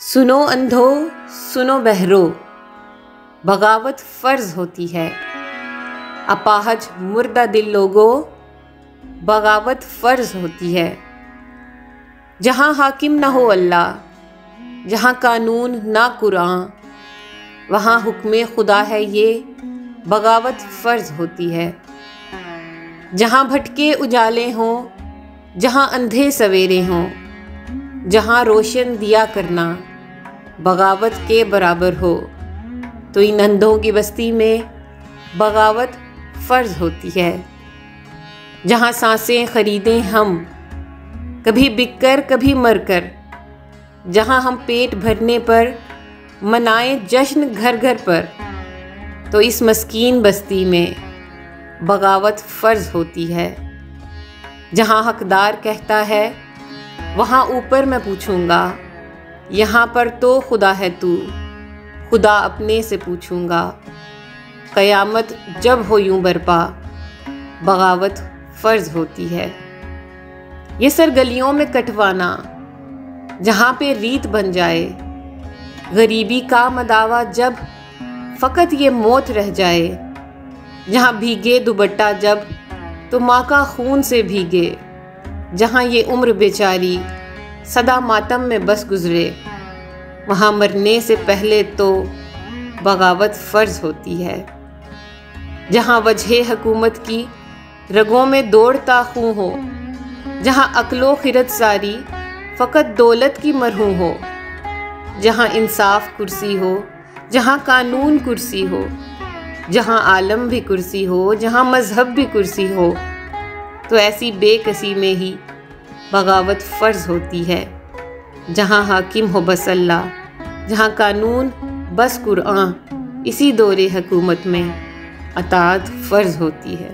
سنو اندھو سنو بہرو، بغاوت فرض ہوتی ہے۔ اپاہج مردہ دل لوگو، بغاوت فرض ہوتی ہے۔ جہاں حاکم نہ ہو اللہ، جہاں قانون نہ قرآن، وہاں حکم خدا ہے یہ بغاوت فرض ہوتی ہے۔ جہاں بھٹکے اجالے ہوں، جہاں اندھے سویرے ہوں، جہاں روشن دیا کرنا بغاوت کے برابر ہو، تو ان اندھوں کی بستی میں بغاوت فرض ہوتی ہے۔ جہاں سانسیں خریدیں ہم، کبھی بک کر کبھی مر کر، جہاں ہم پیٹ بھرنے پر منائیں جشن گھر گھر پر، تو اس مسکین بستی میں بغاوت فرض ہوتی ہے۔ جہاں حقدار کہتا ہے وہاں اوپر میں پوچھوں گا، یہاں پر تو خدا ہے تو، خدا اپنے سے پوچھوں گا۔ قیامت جب ہو یوں برپا، بغاوت فرض ہوتی ہے۔ یہ سرگلیوں میں کٹوانا جہاں پہ ریت بن جائے، غریبی کا مداوا جب فقط یہ موت رہ جائے، جہاں بھیگے دوپٹہ جب تو ماں کا خون سے بھیگے، جہاں یہ عمر بیچاری سدا ماتم میں بس گزرے، وہاں مرنے سے پہلے تو بغاوت فرض ہوتی ہے۔ جہاں وجہ حکومت کی رگوں میں دوڑتا خون ہو، جہاں عقل و خرد ساری فقط دولت کی مرہون ہو، جہاں انصاف کرسی ہو، جہاں قانون کرسی ہو، جہاں عالم بھی کرسی ہو، جہاں مذہب بھی کرسی ہو، تو ایسی بے کسی میں ہی بغاوت فرض ہوتی ہے۔ جہاں حاکم ہو بس اللہ، جہاں قانون بس قرآن، اسی دور حکومت میں اطاعت فرض ہوتی ہے۔